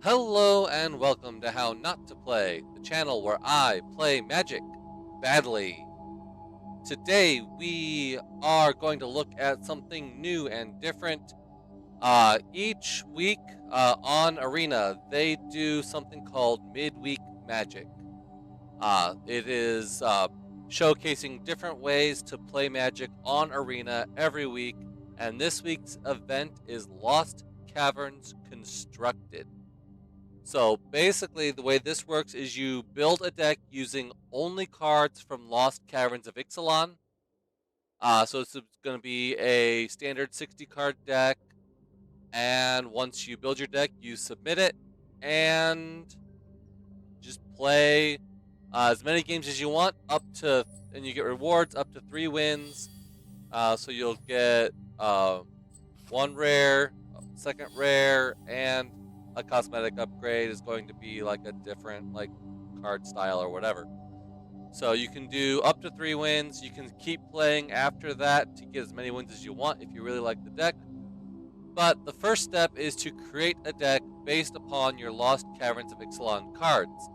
Hello and welcome to How Not to Play, the channel where I play Magic badly. Today we are going to look at something new and different. Each week on Arena, they do something called Midweek Magic. It is showcasing different ways to play Magic on Arena every week, and this week's event is Lost Caverns Constructed. So basically, the way this works is you build a deck using only cards from Lost Caverns of Ixalan. So it's going to be a standard 60-card deck, and once you build your deck, you submit it, and just play as many games as you want, and you get rewards up to 3 wins. So you'll get 1 rare, 2nd rare, and a cosmetic upgrade is going to be like a different card style or whatever. So you can do up to 3 wins. You can keep playing after that to get as many wins as you want if you really like the deck. But the first step is to create a deck based upon your Lost Caverns of Ixalan cards.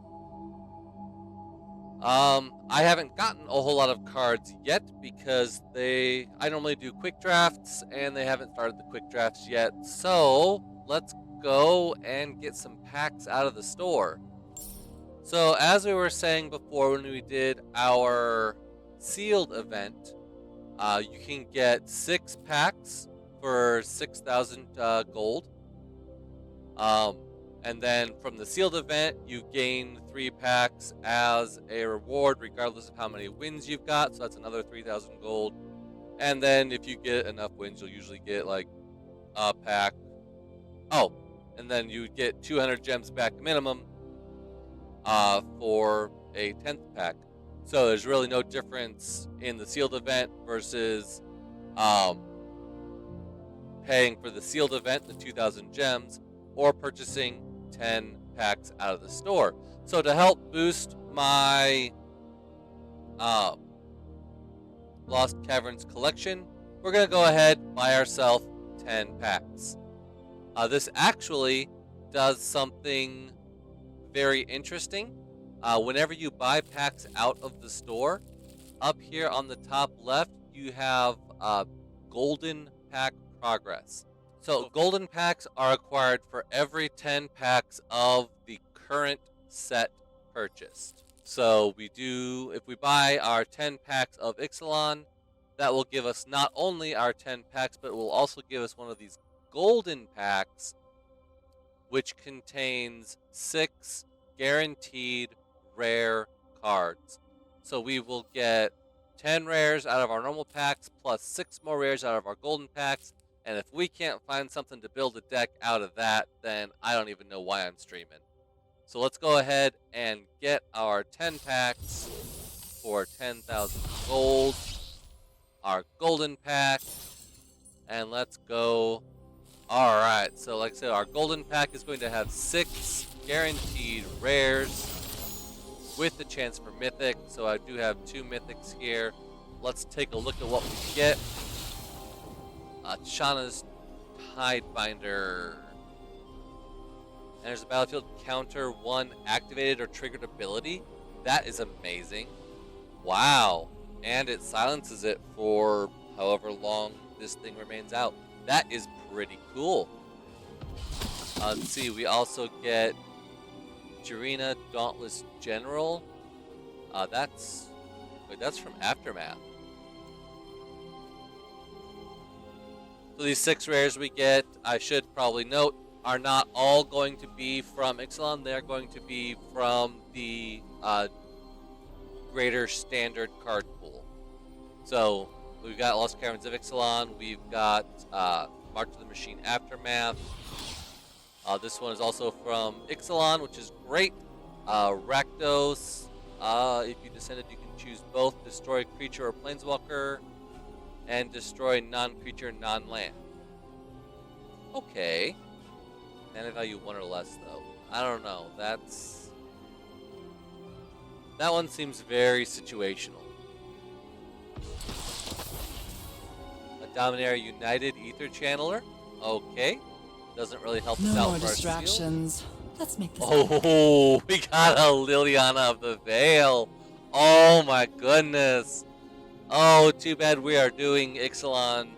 I haven't gotten a whole lot of cards yet because I normally do quick drafts and they haven't started the quick drafts yet. So let's go and get some packs out of the store. So as we were saying before when we did our sealed event, you can get 6 packs for 6,000 gold. And then from the sealed event, you gain 3 packs as a reward regardless of how many wins you've got. So that's another 3,000 gold. And then if you get enough wins, you'll usually get like a pack. Oh, and then you get 200 gems back minimum for a 10th pack. So there's really no difference in the sealed event versus paying for the sealed event, the 2,000 gems, or purchasing 10 packs out of the store. So to help boost my Lost Caverns collection, we're going to go ahead and buy ourselves 10 packs. This actually does something very interesting. Whenever you buy packs out of the store, up here on the top left, you have golden pack progress. So golden packs are acquired for every 10 packs of the current set purchased. So if we buy our 10 packs of Ixalan, that will give us not only our 10 packs, but it will also give us one of these golden packs, which contains 6 guaranteed rare cards. So we will get 10 rares out of our normal packs plus 6 more rares out of our golden packs. And if we can't find something to build a deck out of that, then I don't even know why I'm streaming. So let's go ahead and get our 10 packs for 10,000 gold, our golden pack, and let's go. Alright, so like I said, our golden pack is going to have 6 guaranteed rares with the chance for mythic. So I do have 2 mythics here. Let's take a look at what we get. Shana's Tidebinder. And there's a battlefield counter 1 activated or triggered ability. That is amazing. Wow. And it silences it for however long this thing remains out. That is pretty cool. Let's see, we also get Jirina Dauntless General. That's from Aftermath. So these 6 rares we get, I should probably note, are not all going to be from Ixalan. They're going to be from the greater standard card pool. So we've got Lost Caverns of Ixalan. We've got March of the Machine Aftermath. This one is also from Ixalan, which is great. Rakdos. If you descended, you can choose both destroy creature or planeswalker, and destroy non-creature, non-land. Okay. Mana value 1 or less, though. I don't know. That one seems very situational. A Dominaria United Ether Channeler. Okay. Doesn't really help us No out more for our seal. distractions. Let's make this. Oh, we got a Liliana of the Veil. Oh my goodness. Oh, too bad we are doing Ixalan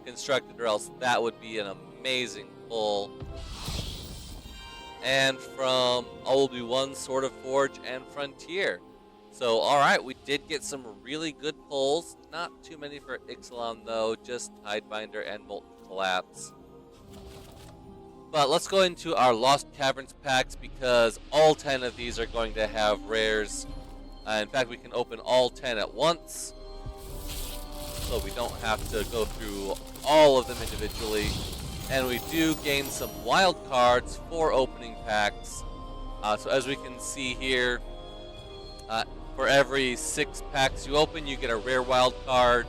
constructed, or else that would be an amazing pull. And from Obi-Wan, Sword of Forge, and Frontier. So, alright, we did get some really good pulls. Not too many for Ixalan, though. Just Tidebinder and Molten Collapse. But let's go into our Lost Caverns packs, because all 10 of these are going to have rares. In fact, we can open all 10 at once, so we don't have to go through all of them individually. And we do gain some wild cards for opening packs. So as we can see here, for every 6 packs you open, you get a rare wild card.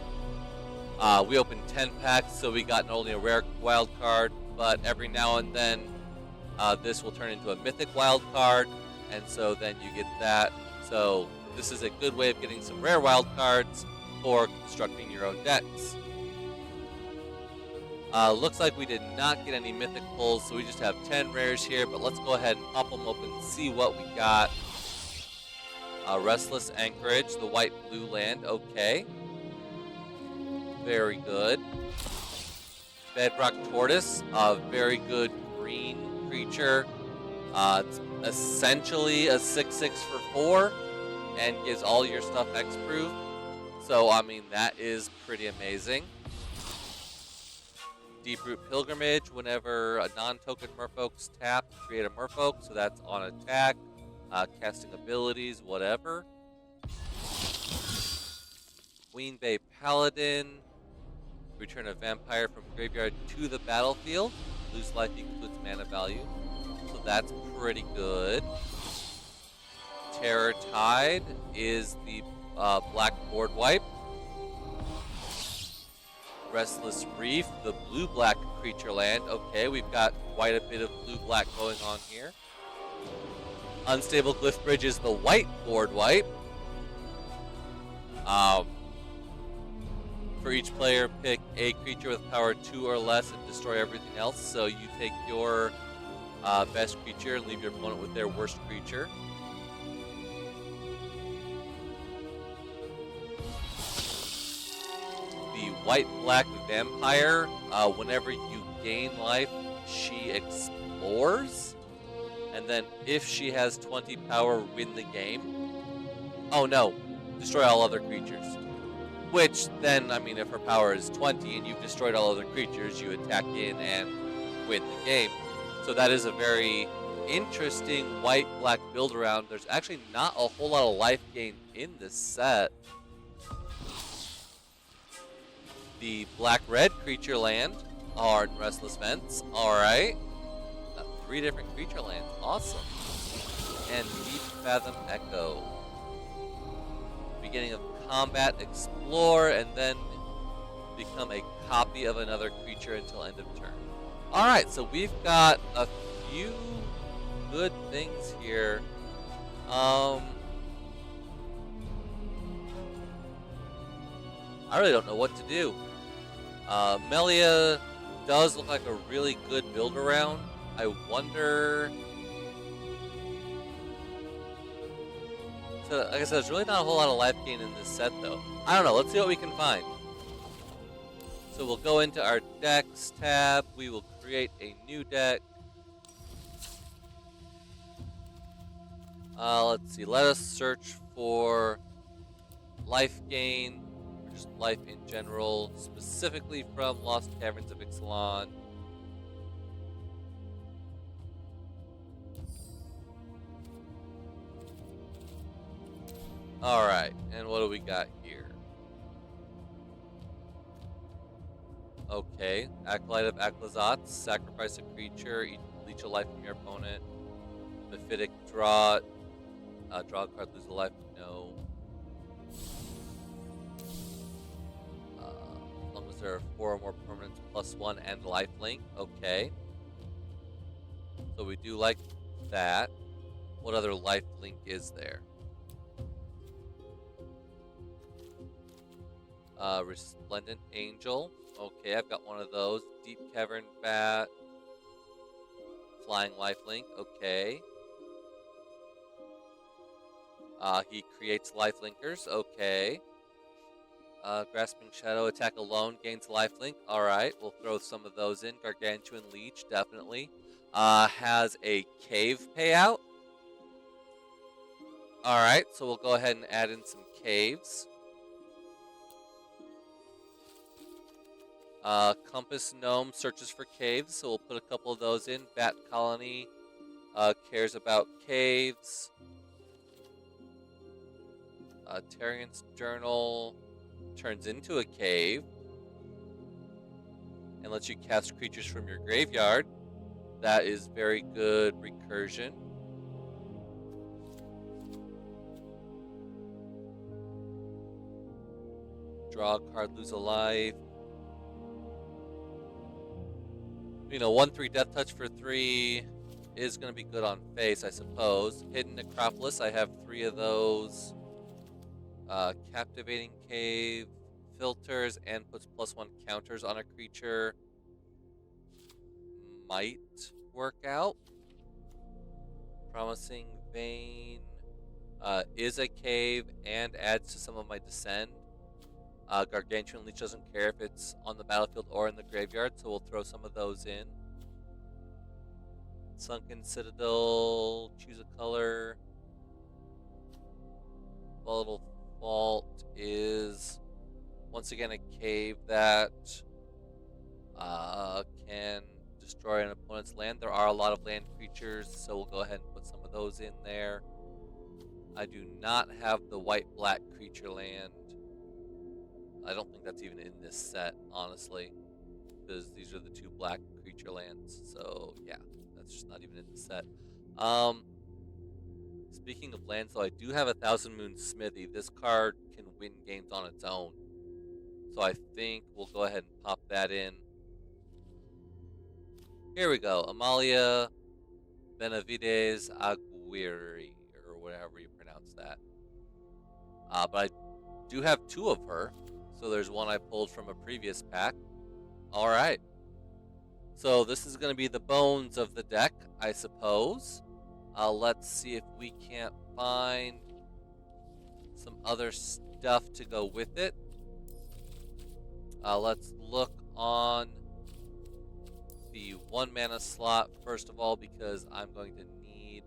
We opened 10 packs, so we got not only a rare wild card, but every now and then this will turn into a mythic wild card, and so then you get that. So this is a good way of getting some rare wild cards for constructing your own decks. Looks like we did not get any mythic pulls, so we just have 10 rares here, but let's go ahead and pop them open and see what we got. Restless Anchorage, the white-blue land, okay. Very good. Bedrock Tortoise, a very good green creature. It's essentially a 6/6 for 4, and gives all your stuff X-proof. So, I mean, that is pretty amazing. Deeproot Pilgrimage, whenever a non-token Merfolk's tap, create a Merfolk, so that's on attack, casting abilities, whatever. Queen Bay Paladin, return a vampire from graveyard to the battlefield, lose life equal to its mana value, so that's pretty good. Terror Tide is the black board wipe. Restless Reef, the blue-black creature land. Okay, we've got quite a bit of blue-black going on here. Unstable Glyph Bridge is the white board wipe. For each player, pick a creature with power 2 or less and destroy everything else. So you take your best creature and leave your opponent with their worst creature. White-black vampire, whenever you gain life, she explores, and then if she has 20 power, win the game. Oh no, destroy all other creatures. Which then, I mean, if her power is 20 and you've destroyed all other creatures, you attack in and win the game. So that is a very interesting white-black build around. There's actually not a whole lot of life gain in this set. The black-red creature land are in Restless Vents. Alright. 3 different creature lands. Awesome. And Deep Fathom Echo. Beginning of combat, explore, and then become a copy of another creature until end of turn. Alright, so we've got a few good things here. I really don't know what to do. Melia does look like a really good build around. I wonder. So, like I said, there's really not a whole lot of life gain in this set, though. I don't know. Let's see what we can find. So we'll go into our decks tab. We will create a new deck. Let's see. Let us search for life gain. Just life in general, specifically from Lost Caverns of Ixalan. Alright, and what do we got here? Okay, Acolyte of Aclazotz, sacrifice a creature, leech a life from your opponent. Mephitic Draught, draw a card, lose a life, no. As long as there are 4 or more permanents +1 and lifelink. Okay. So we do like that. What other lifelink is there? Resplendent Angel. Okay, I've got one of those. Deep Cavern Bat. Flying lifelink, okay. He creates lifelinkers, okay. Grasping Shadow, attack alone, gains lifelink. Alright, we'll throw some of those in. Gargantuan Leech, definitely. Has a cave payout. Alright, so we'll go ahead and add in some caves. Compass Gnome searches for caves, so we'll put a couple of those in. Bat Colony cares about caves. Tarian's Journal turns into a cave and lets you cast creatures from your graveyard. That is very good recursion. Draw a card, lose a life. 1/3 Death Touch for 3 is going to be good on face, I suppose. Hidden Necropolis, I have 3 of those. Captivating Cave, filters, and puts +1 counters on a creature. Might work out. Promising Vein is a cave and adds to some of my Descend. Gargantuan Leech doesn't care if it's on the battlefield or in the graveyard, so we'll throw some of those in. Sunken Citadel, choose a color. Volatile Vault is once again a cave that can destroy an opponent's land. There are a lot of land creatures, so we'll go ahead and put some of those in there. I do not have the white-black creature land. I don't think that's even in this set, honestly, because these are the 2 black creature lands. So yeah, that's just not even in the set. Speaking of lands, though, I do have a Thousand Moon Smithy. This card can win games on its own, so I think we'll go ahead and pop that in. Here we go, Amalia Benavides Aguirre, or whatever you pronounce that. But I do have 2 of her. So there's one I pulled from a previous pack. Alright. So this is going to be the bones of the deck, I suppose. Let's see if we can't find some other stuff to go with it. Let's look on the 1 mana slot, first of all, because I'm going to need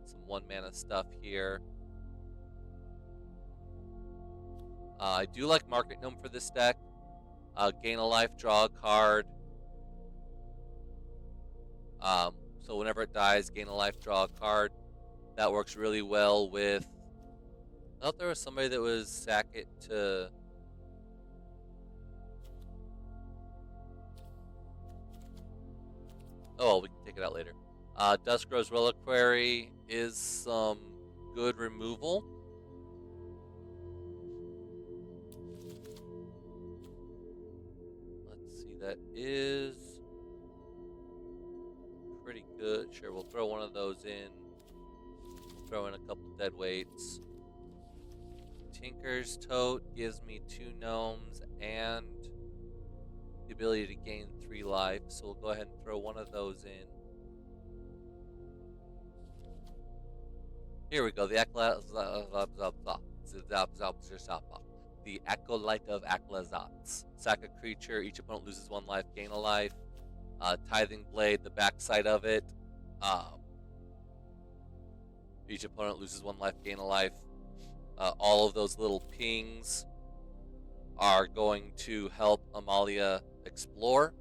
some 1 mana stuff here. I do like Market Gnome for this deck. Gain a life, draw a card. So whenever it dies, gain a life, draw a card. That works really well with... I thought there was somebody that was sack it to... Oh, well, we can take it out later. Duskgrow's Reliquary is some good removal. That is pretty good. Sure, we'll throw one of those in. Throw in a couple dead weights. Tinker's Tote gives me 2 gnomes and the ability to gain 3 life, so we'll go ahead and throw one of those in. Here we go, the Acolyte of Aclazats. Sack a creature, each opponent loses 1 life, gain a life. Tithing Blade, the backside of it. Each opponent loses 1 life, gain a life. All of those little pings are going to help Amalia explore.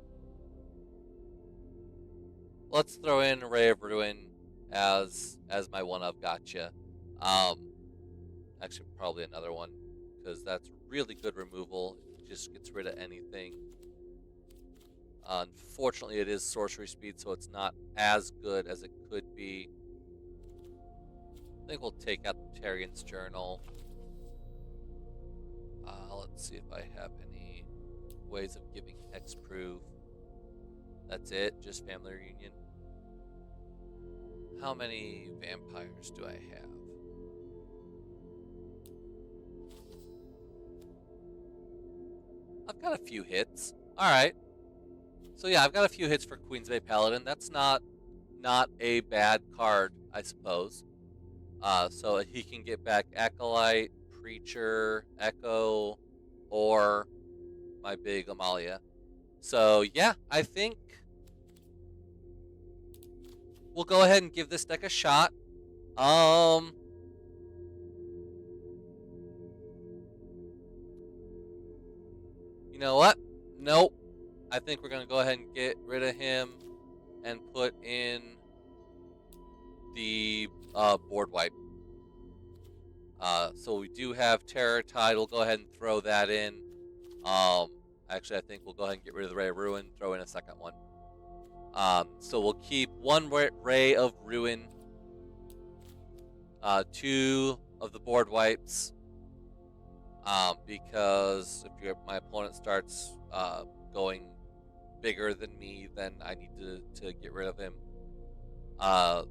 Let's throw in Ray of Ruin as my one of gotcha. Actually, probably another one, because that's really good removal. It just gets rid of anything. Unfortunately, it is sorcery speed, so it's not as good as it could be. I think we'll take out the Tarian's Journal. Let's see if I have any ways of giving hexproof. That's it, just family reunion. How many vampires do I have? I've got a few hits. Alright. So yeah, I've got a few hits for Queensbay Paladin. That's not not a bad card, I suppose. So he can get back Acolyte, Preacher, Echo, or my big Amalia. So yeah, I think we'll go ahead and give this deck a shot. You know what? Nope. I think we're gonna go ahead and get rid of him and put in the board wipe. So we do have Terror Tide. We'll go ahead and throw that in. Actually, I think we'll go ahead and get rid of the Ray of Ruin, throw in a second one. So we'll keep one Ray of Ruin, 2 of the board wipes, because if my opponent starts going bigger than me, then I need to get rid of him.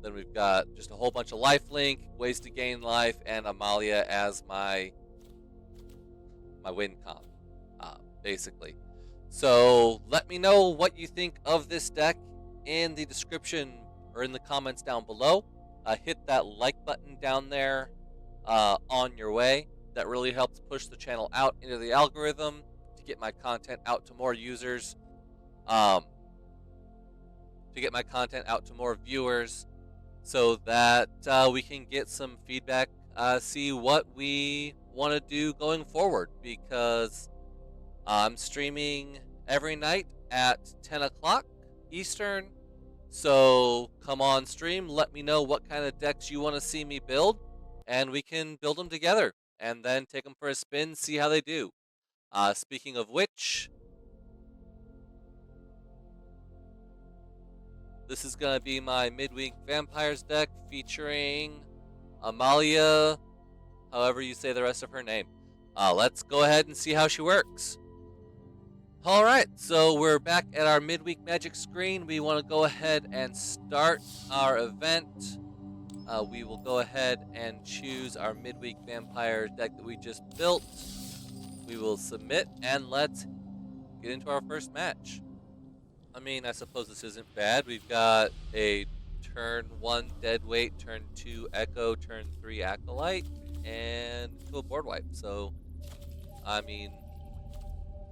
Then we've got just a whole bunch of lifelink, ways to gain life, and Amalia as my win con, basically. So let me know what you think of this deck in the description or in the comments down below. Hit that like button down there on your way. That really helps push the channel out into the algorithm to get my content out to more users, to get my content out to more viewers, so that we can get some feedback, see what we want to do going forward, because I'm streaming every night at 10 o'clock Eastern. So come on stream, let me know what kind of decks you want to see me build, and we can build them together and then take them for a spin, see how they do. Speaking of which, this is going to be my Midweek Vampires deck featuring Amalia, however you say the rest of her name. Let's go ahead and see how she works. Alright, so we're back at our Midweek Magic screen. We want to go ahead and start our event. We will go ahead and choose our Midweek Vampire deck that we just built. We will submit, and let's get into our first match. I mean, I suppose this isn't bad. We've got a turn 1 Deadweight, turn 2 Echo, turn 3 Acolyte, and to a board wipe. So, I mean,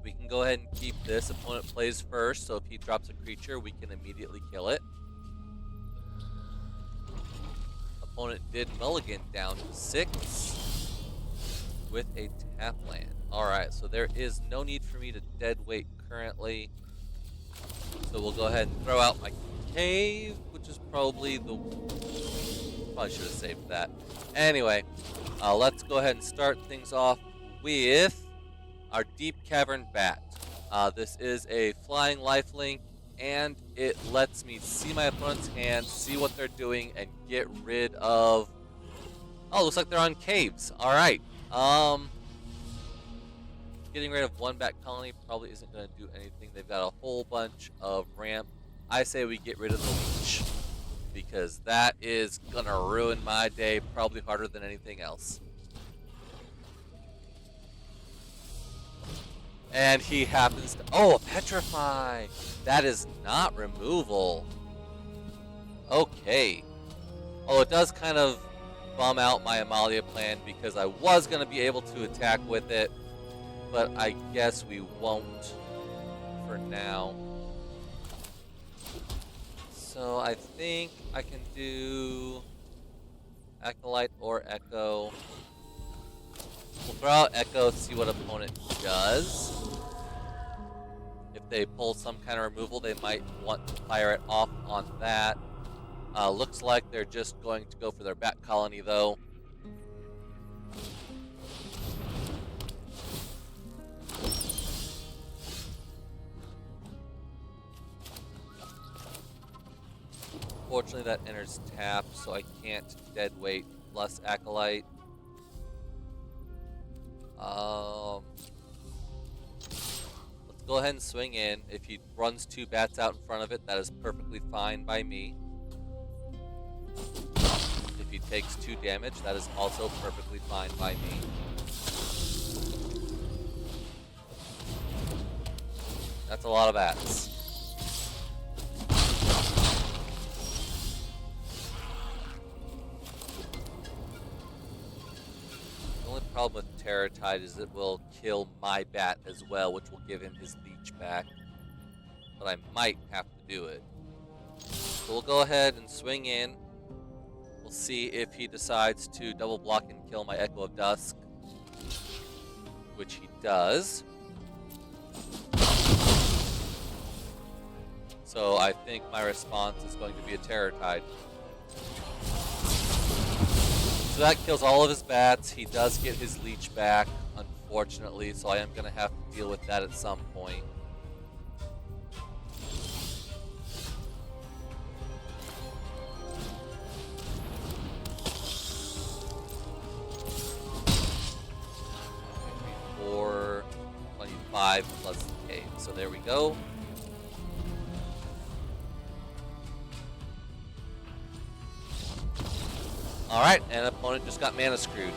we can go ahead and keep this. Opponent plays first, so if he drops a creature, we can immediately kill it. Opponent did mulligan down to 6 with a tap land. Alright, so there is no need for me to deadweight currently. So we'll go ahead and throw out my cave, which is probably probably should have saved that. Anyway, let's go ahead and start things off with our Deep Cavern Bat. This is a flying lifelink, and it lets me see my opponent's hand, see what they're doing, and get rid of... Oh, looks like they're on caves. Alright. Getting rid of one bat colony probably isn't going to do anything. They've got a whole bunch of ramp. I say we get rid of the leech, because that is going to ruin my day probably harder than anything else. And he happens to... Oh, a Petrify! That is not removal. Okay. Oh, it does kind of bum out my Amalia plan, because I was going to be able to attack with it, but I guess we won't for now. So I think I can do Acolyte or Echo. We'll throw out Echo, see what opponent does. If they pull some kind of removal, they might want to fire it off on that. Looks like they're just going to go for their bat colony, though. Fortunately, that enters tap, so I can't deadweight plus Acolyte. Let's go ahead and swing in. If he runs 2 bats out in front of it, that is perfectly fine by me. If he takes 2 damage, that is also perfectly fine by me. That's a lot of bats. problem with Terratide is it will kill my bat as well, which will give him his leech back. But I might have to do it. So we'll go ahead and swing in. We'll see if he decides to double block and kill my Echo of Dusk, which he does. So I think my response is going to be a Terratide. So that kills all of his bats. He does get his leech back, unfortunately, so I am going to have to deal with that at some point. For 25 plus the cave. So there we go. Alright, and opponent just got mana screwed.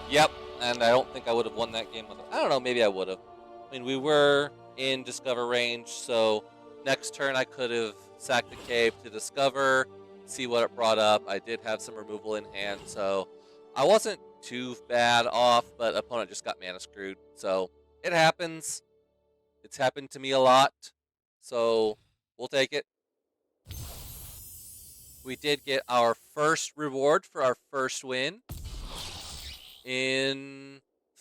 Yep, and I don't think I would have won that game. I don't know, maybe I would have. I mean, we were in Discover range, so next turn I could have sacked the cave to Discover, see what it brought up. I did have some removal in hand, so I wasn't too bad off, but opponent just got mana screwed. So it happens. It's happened to me a lot, so we'll take it. We did get our first reward for our first win in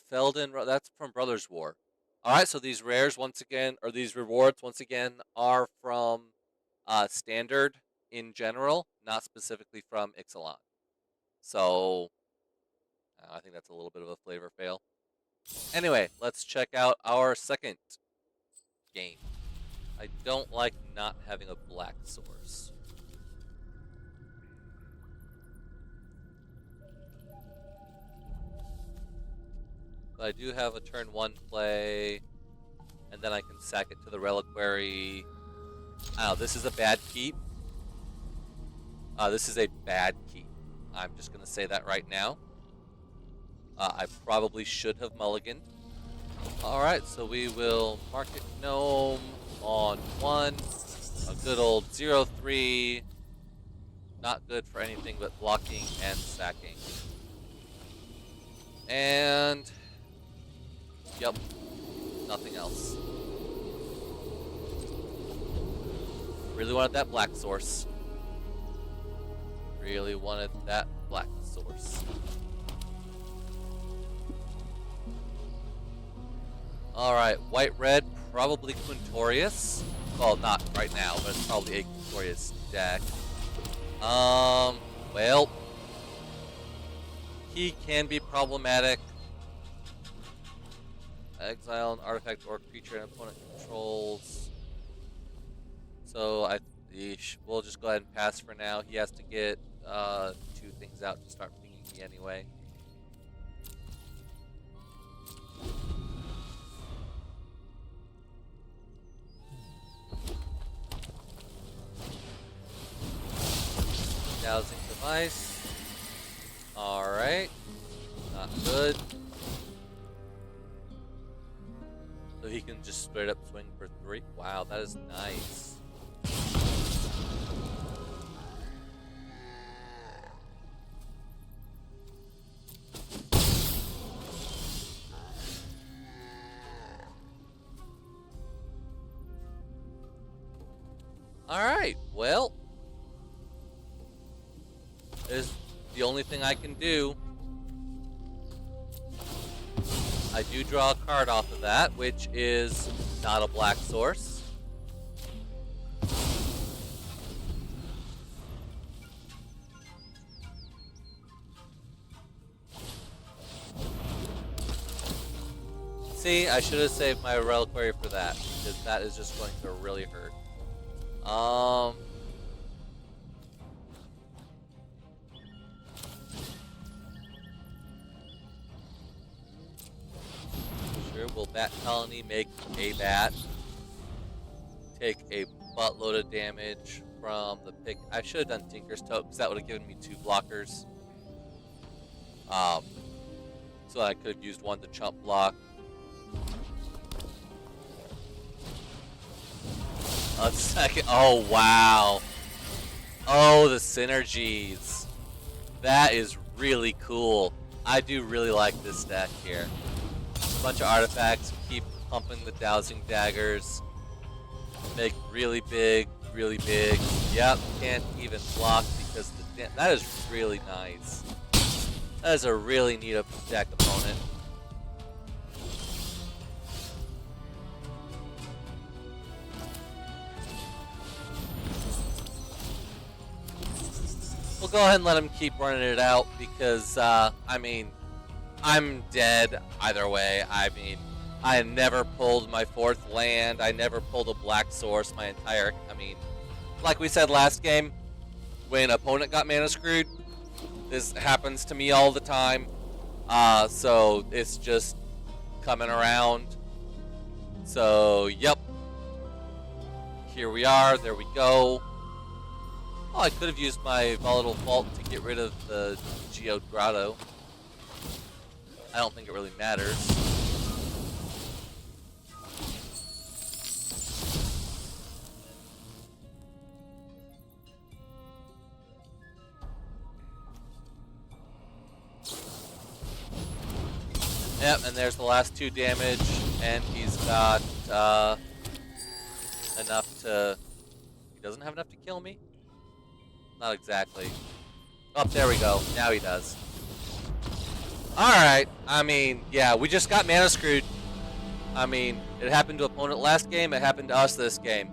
Felden. That's from Brothers War. All right, so these rares once again, or these rewards once again, are from Standard in general, not specifically from Ixalan. So I think that's a little bit of a flavor fail. Anyway, let's check out our second game. I don't like not having a black source. But I do have a turn 1 play, and then I can sack it to the Reliquary. Oh, this is a bad keep. This is a bad keep. I'm just going to say that right now. I probably should have mulliganed. Alright, so we will Market Gnome on 1. A good old 0-3. Not good for anything but blocking and sacking. And yep, nothing else. Really wanted that black source. Really wanted that black source. Alright, white-red, probably Quintorius. Well, not right now, but it's probably a Quintorius deck. Well, he can be problematic. Exile an artifact or creature an opponent controls. So we'll just go ahead and pass for now. He has to get 2 things out to start pinging me anyway. Dowsing device. Alright. Not good. So he can just straight up swing for 3. Wow, that is nice. Alright, well. Is the only thing I can do. I do draw a card off of that, which is not a black source. See, I should have saved my Reliquary for that, because that is just going to really hurt. Will Bat Colony make a bat? Take a buttload of damage from the pick. I should have done Tinker's Tote because that would have given me 2 blockers. So I could have used 1 to chump block. A second. Oh, wow. Oh, the synergies. That is really cool. I do really like this deck here. A bunch of artifacts, keep pumping the dowsing daggers. Make really big, really big. Yep, can't even block because that is really nice. That is a really neat deck opponent. We'll go ahead and let him keep running it out because, I mean, I'm dead either way. I mean, I never pulled my 4th land. I never pulled a black source my entire, I mean, like we said last game, when opponent got mana screwed, this happens to me all the time. So it's just coming around. So, yep. Here we are. There we go. Oh, I could have used my Volatile Fault to get rid of the Geode Grotto. I don't think it really matters. Yep, and there's the last 2 damage, and he's got enough to... He doesn't have enough to kill me? Not exactly. Oh, there we go. Now he does. Alright, I mean, yeah, we just got mana screwed. I mean, it happened to opponent last game, it happened to us this game.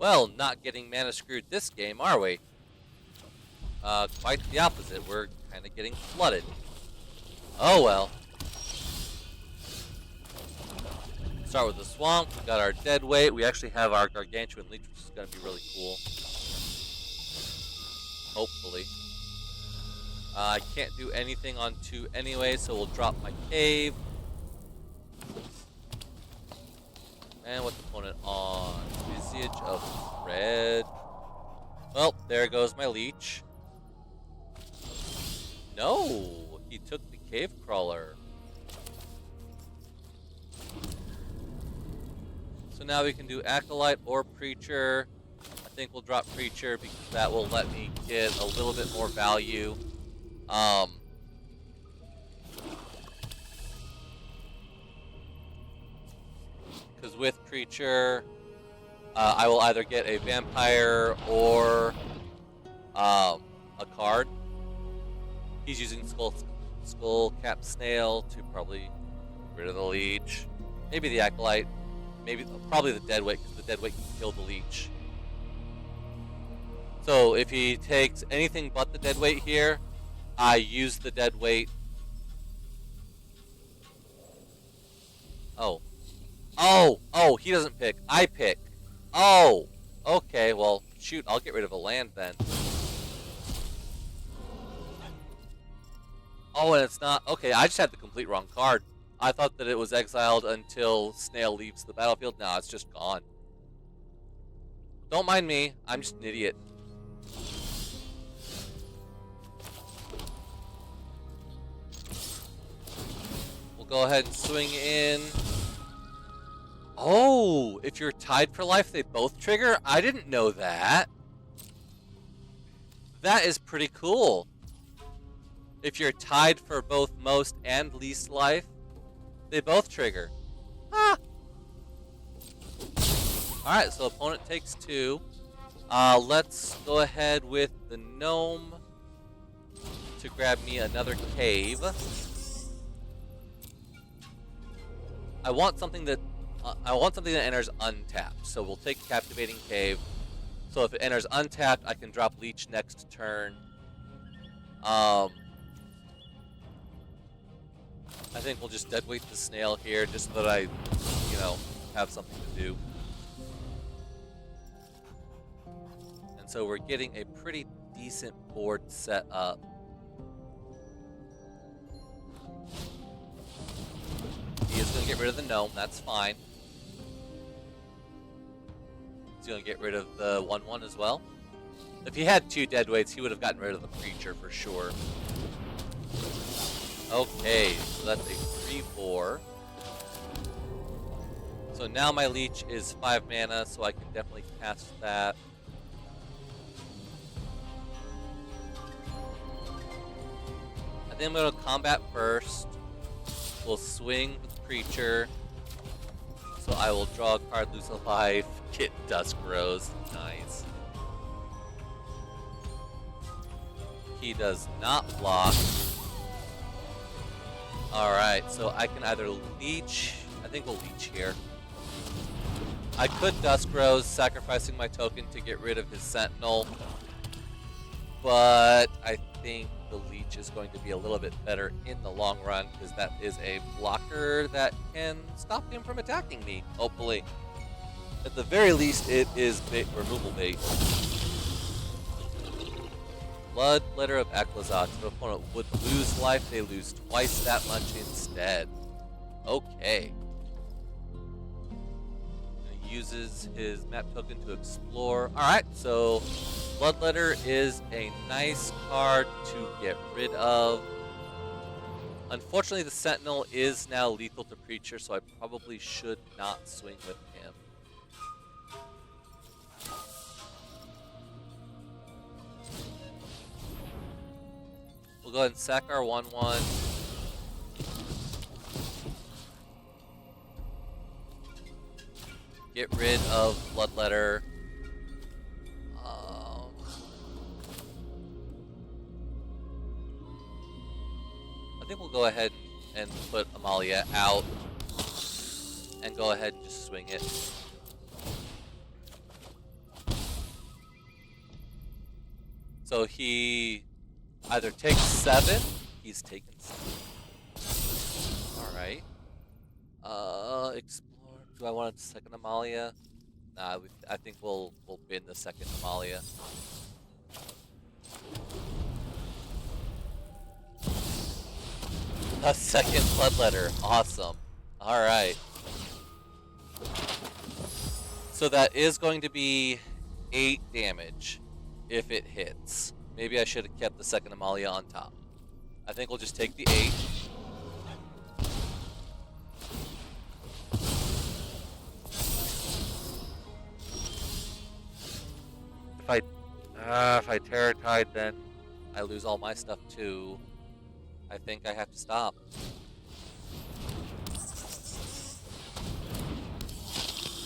Well, not getting mana screwed this game, are we? Quite the opposite. We're kind of getting flooded. Oh well. Start with the swamp. We got our dead weight. We actually have our gargantuan leech, which is going to be really cool. Hopefully. I can't do anything on 2 anyway, so we'll drop my cave. And what's the opponent on? Visage of Red. Well, there goes my leech. No, he took the cave crawler. So now we can do Acolyte or Preacher. I think we'll drop Preacher because that will let me get a little bit more value. Because with Preacher, I will either get a Vampire or a card. He's using Skull Cap Snail to probably get rid of the leech. Maybe the Acolyte. Probably the Deadweight, because the Deadweight can kill the leech. So if he takes anything but the Deadweight here, I use the Deadweight. Oh, he doesn't pick. I pick. Oh, okay, well, shoot, I'll get rid of a land then. Oh, and it's not. Okay, I just had the complete wrong card. I thought that it was exiled until Snail leaves the battlefield. No, it's just gone. Don't mind me. I'm just an idiot. We'll go ahead and swing in. Oh, if you're tied for life, they both trigger? I didn't know that. That is pretty cool. If you're tied for both most and least life, they both trigger. Ah! Alright, so opponent takes 2. Let's go ahead with the gnome to grab me another cave. I want something that enters untapped. So we'll take Captivating Cave. So if it enters untapped, I can drop Leech next turn. I think we'll just deadweight the snail here just so that I, have something to do. And so we're getting a pretty decent board set up. He is going to get rid of the gnome, that's fine. He's going to get rid of the 1/1 as well. If he had 2 deadweights, he would have gotten rid of the Preacher for sure. Okay, so that's a 3/4. So now my leech is 5 mana, so I can definitely cast that. think I'm gonna combat first. We'll swing with creature. So I will draw a card, lose a life, get Dusk Rose. Nice. He does not block. Alright, so I can either leech. I think we'll leech here. I could Dusk Rose, sacrificing my token to get rid of his Sentinel. But I think the leech is going to be a little bit better in the long run, because that is a blocker that can stop him from attacking me, hopefully. At the very least, it is bait, removal bait. Bloodletter of Ixalan. If an opponent would lose life, they lose twice that much instead. Okay. He uses his map token to explore. Alright, so Bloodletter is a nice card to get rid of. Unfortunately, the Sentinel is now lethal to creature, so I probably should not swing with him. We'll go ahead and sack our 1/1. Get rid of Bloodletter. I think we'll go ahead and put Amalia out and go ahead and just swing it. So he either takes 7, he's taken 7. Alright. Explore. Do I want a second Amalia? Nah, I think we'll bin the second Amalia. A second Bloodletter. Awesome. Alright. So that is going to be 8 damage if it hits. Maybe I should have kept the second Amalia on top. I think we'll just take the 8. If I Terror Tide, then I lose all my stuff too. I think I have to stop.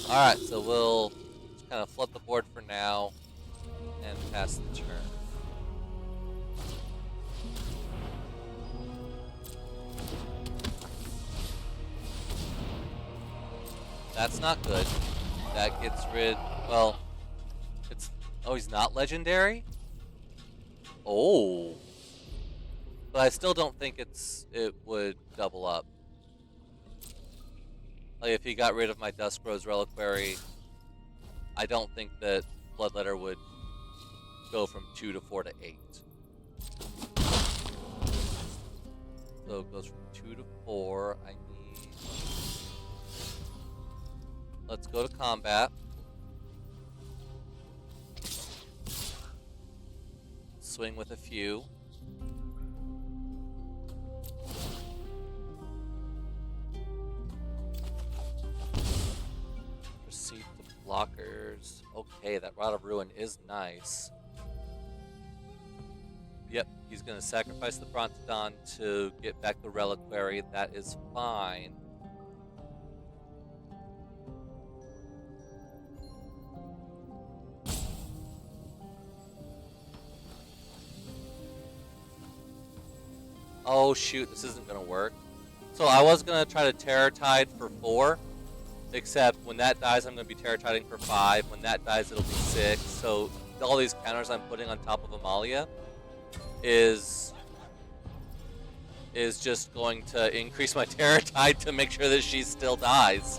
Alright, so we'll just kind of flood the board for now and pass the turn. That's not good. That gets rid... Well, it's... Oh, he's not legendary? Oh. But I still don't think it would double up. Like, if he got rid of my Dusk Rose Reliquary, I don't think that Bloodletter would go from 2 to 4 to 8. So it goes from 2 to 4. I need... Let's go to combat. Swing with a few. Proceed to blockers. Okay, that Rod of Ruin is nice. Yep, he's going to sacrifice the Brontodon to get back the Reliquary. That is fine. Oh shoot, this isn't gonna work. So I was gonna try to Terror Tide for 4, except when that dies I'm gonna be Terror Tiding for 5. When that dies it'll be 6. So all these counters I'm putting on top of Amalia is just going to increase my Terror Tide to make sure that she still dies.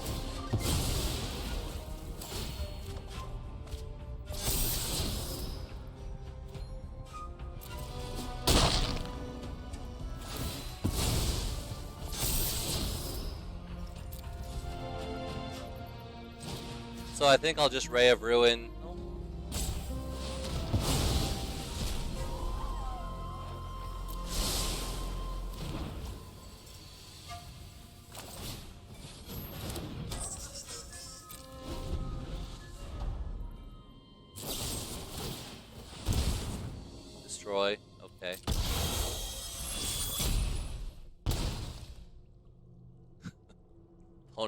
So I think I'll just Ray of Ruin. Destroy. Okay.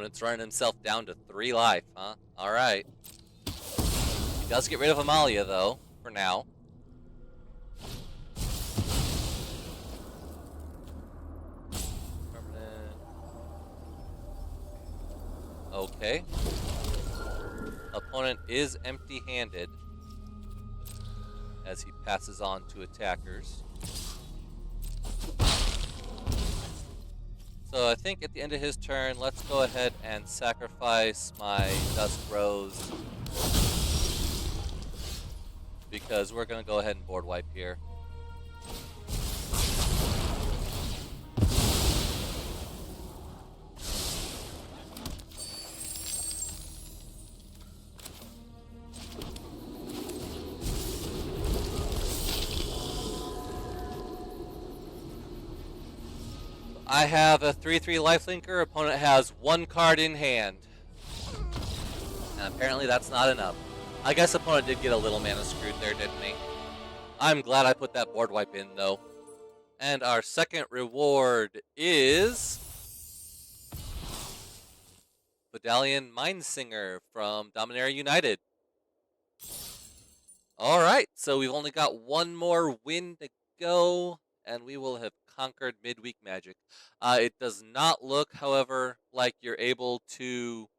Opponent's running himself down to 3 life, huh? Alright. He does get rid of Amalia, though, for now. Permanent. Okay. Opponent is empty-handed as he passes on to attackers. So I think at the end of his turn, let's go ahead and sacrifice my Dusk Rose, because we're going to go ahead and board wipe here. I have a 3/3 lifelinker. Opponent has 1 card in hand. And apparently that's not enough. I guess opponent did get a little mana screwed there, didn't he? I'm glad I put that board wipe in, though. And our second reward is Medallion Mindsinger from Dominaria United. Alright, so we've only got 1 more win to go, and we will have conquered Midweek Magic. It does not look, however, like you're able to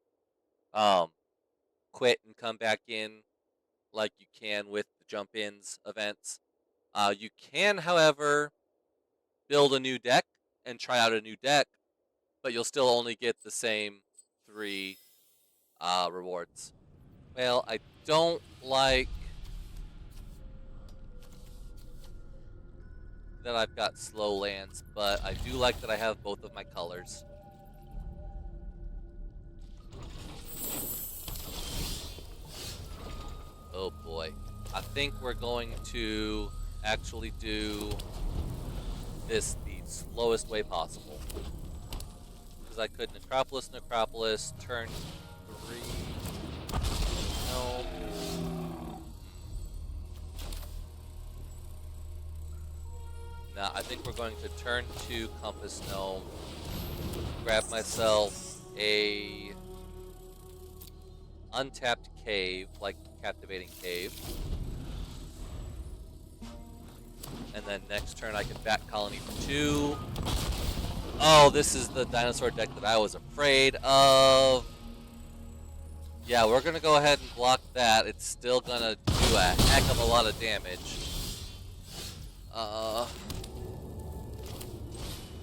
quit and come back in like you can with the jump-ins events. You can, however, build a new deck and try out a new deck, but you'll still only get the same 3 rewards. Well, I don't like that I've got slow lands, but I do like that I have both of my colors. Oh boy. I think we're going to actually do this the slowest way possible. Because I could Necropolis, turn 3. No. Now, I think we're going to turn to Compass Gnome, grab myself a untapped cave, like Captivating Cave. And then next turn I can Bat Colony for 2. Oh, this is the dinosaur deck that I was afraid of. Yeah, we're going to go ahead and block that. It's still going to do a heck of a lot of damage.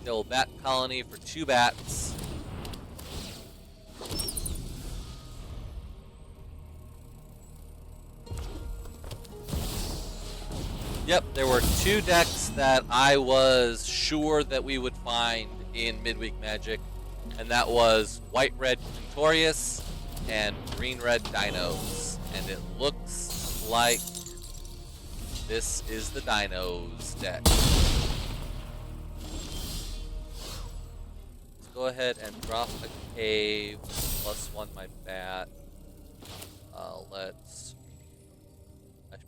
No, Bat Colony for 2 bats. Yep, there were 2 decks that I was sure that we would find in Midweek Magic, and that was White-Red Contorious and Green-Red Dinos. And it looks like this is the Dinos deck. Go ahead and drop a cave, +1 my bat. I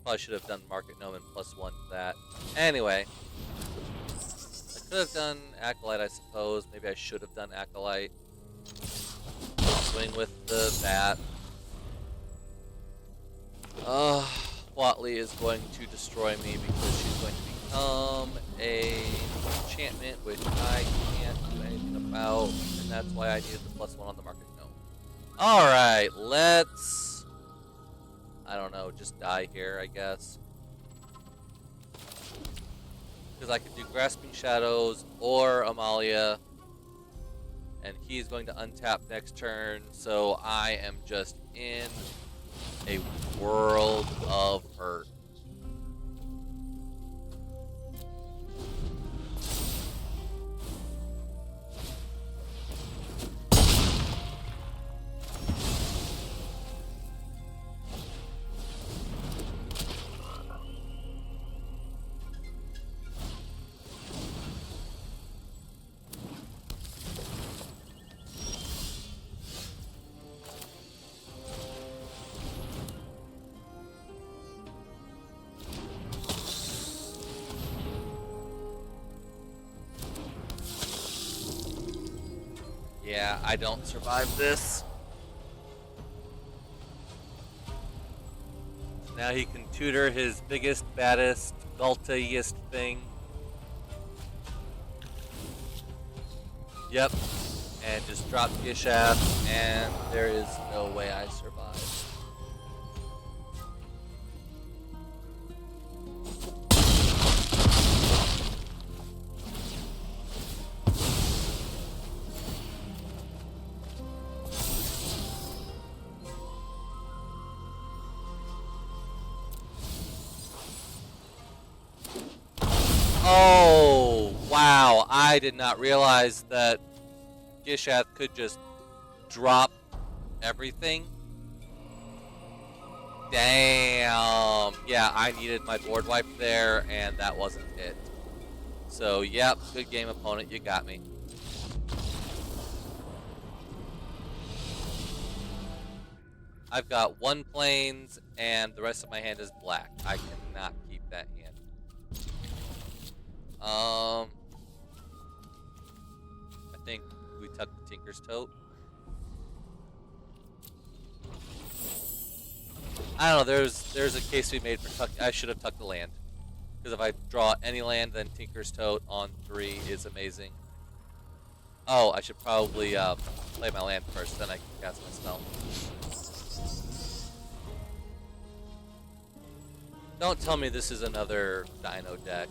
probably should have done Market Gnome and +1 to that. Anyway, I could have done Acolyte, I suppose. Maybe I should have done Acolyte. Swing with the bat. Watley is going to destroy me because she's going to become a enchantment, which I can't do anything about, and that's why I needed the +1 on the Market Gnome. Alright, let's, I don't know, just die here, I guess. Because I could do Grasping Shadows or Amalia, and he's going to untap next turn, so I am just in a world of hurt. Yeah, I don't survive this. Now he can tutor his biggest, baddest, Galta-iest thing. Yep. And just drop Gishath, and there is no way I survive. Oh, wow. I did not realize that Gishath could just drop everything. Damn. Yeah, I needed my board wipe there, and that wasn't it. So, yep, good game, opponent. You got me. I've got 1 plains, and the rest of my hand is black. I cannot keep that hand. I think we tuck the Tinker's Tote. I don't know. There's a case we made for tuck. I should have tucked the land, because if I draw any land, then Tinker's Tote on 3 is amazing. Oh, I should probably play my land first, then I can cast my spell. Don't tell me this is another Dino deck.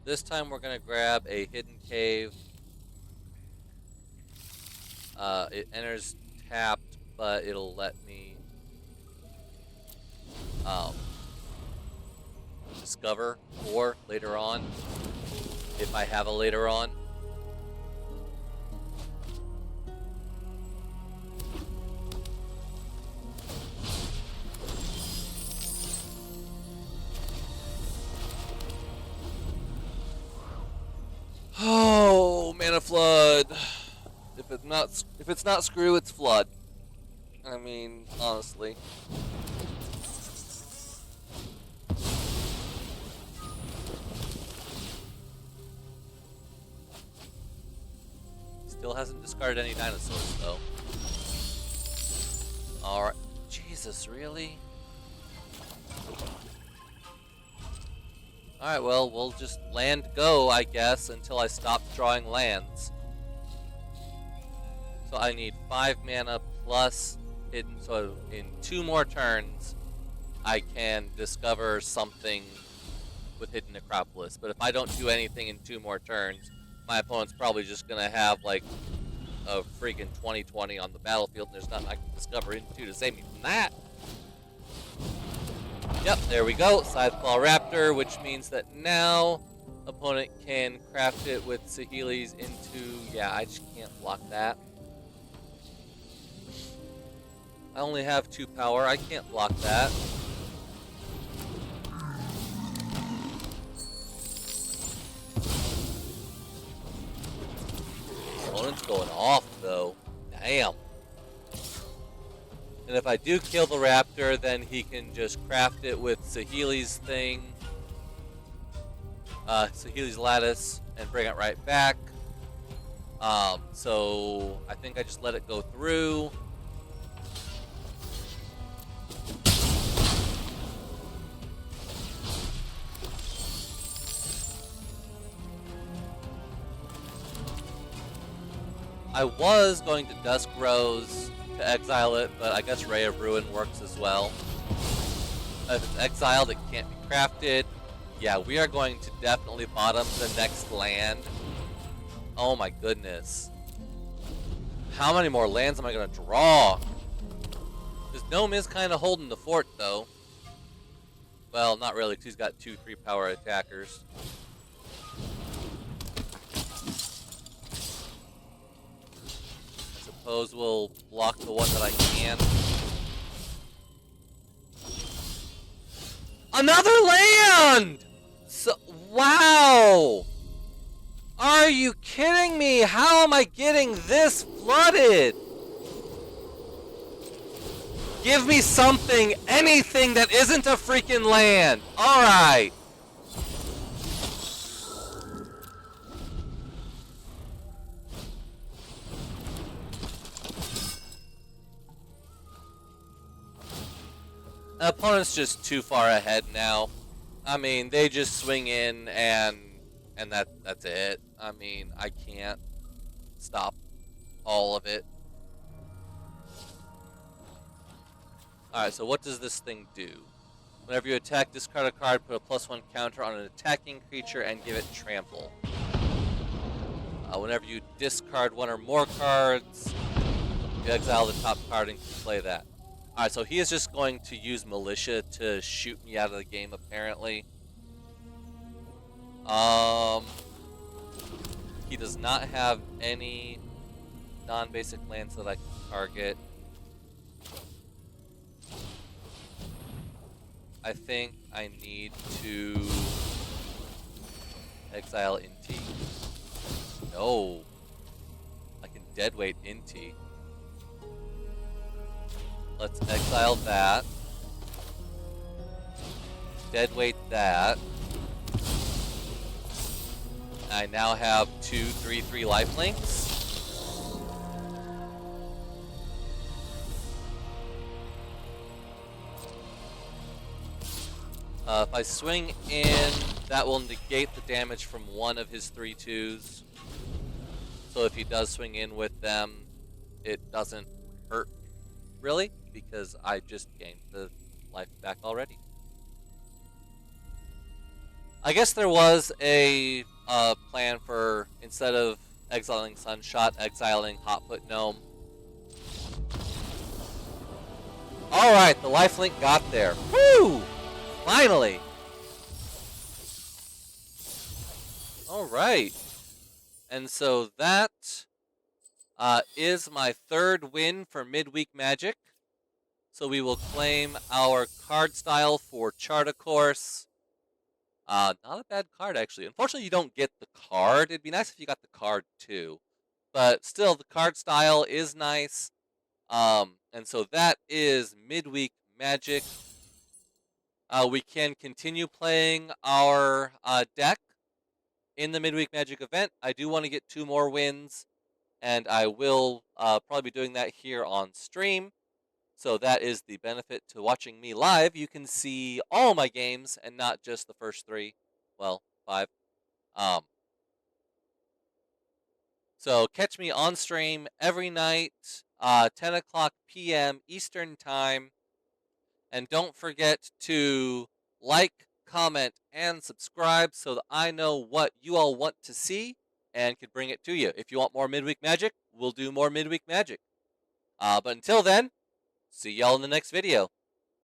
This time we're gonna grab a hidden cave. It enters tapped, but it'll let me discover 4 later on, if I have a later on. Oh, mana flood. If it's not screw, it's flood. I mean, honestly. Still hasn't discarded any dinosaurs though. Alright. Jesus, really? Alright, well, we'll just land go, I guess, until I stop drawing lands. So I need 5 mana plus hidden, so in 2 more turns, I can discover something with Hidden Necropolis. But if I don't do anything in 2 more turns, my opponent's probably just gonna have like a freaking 20/20 on the battlefield, and there's nothing I can discover in 2 to save me from that. Yep, there we go. Scytheclaw Raptor, which means that now opponent can craft it with Saheeli's into... Yeah, I just can't block that. I only have 2 power. I can't block that. Opponent's going off, though. Damn. And if I do kill the raptor, then he can just craft it with Saheeli's thing. Saheeli's lattice, and bring it right back. So I think I just let it go through. I was going to Dusk Rose to exile it, but I guess Ray of Ruin works as well. If it's exiled, it can't be crafted. Yeah, we are going to definitely bottom the next land. Oh my goodness. How many more lands am I going to draw? Because Gnome is kind of holding the fort, though. Well, not really, because he's got 2 3-power attackers. Suppose we'll block the one that I can. Another land! So, wow! Are you kidding me? How am I getting this flooded? Give me something, anything that isn't a freaking land. All right. Opponent's just too far ahead now. I mean, they just swing in and that's it. I mean, I can't stop all of it. Alright, so what does this thing do? Whenever you attack, discard a card, put a +1 counter on an attacking creature, and give it trample. Whenever you discard one or more cards, you exile the top card and play that. Alright, so he is just going to use Militia to shoot me out of the game, apparently. He does not have any non-basic lands that I can target. I think I need to exile Inti. No. I can deadweight Inti. Let's exile that. Deadweight that. I now have 2 3/3 lifelinks. If I swing in, that will negate the damage from one of his 3/2s. So if he does swing in with them, it doesn't hurt, really, because I just gained the life back already. I guess there was a plan for, instead of exiling Sunshot, exiling Hotfoot Gnome. Alright, the lifelink got there. Woo! Finally! Alright. And so that is my 3rd win for Midweek Magic. So we will claim our card style for Chart a Course. Not a bad card, actually. Unfortunately, you don't get the card. It'd be nice if you got the card, too. But still, the card style is nice. And so that is Midweek Magic. We can continue playing our deck in the Midweek Magic event. I do want to get 2 more wins, and I will probably be doing that here on stream. So that is the benefit to watching me live. You can see all my games and not just the first 3. Well, 5. So catch me on stream every night, 10 o'clock p.m. Eastern Time. And don't forget to like, comment, and subscribe so that I know what you all want to see and can bring it to you. If you want more Midweek Magic, we'll do more Midweek Magic. But until then, see y'all in the next video.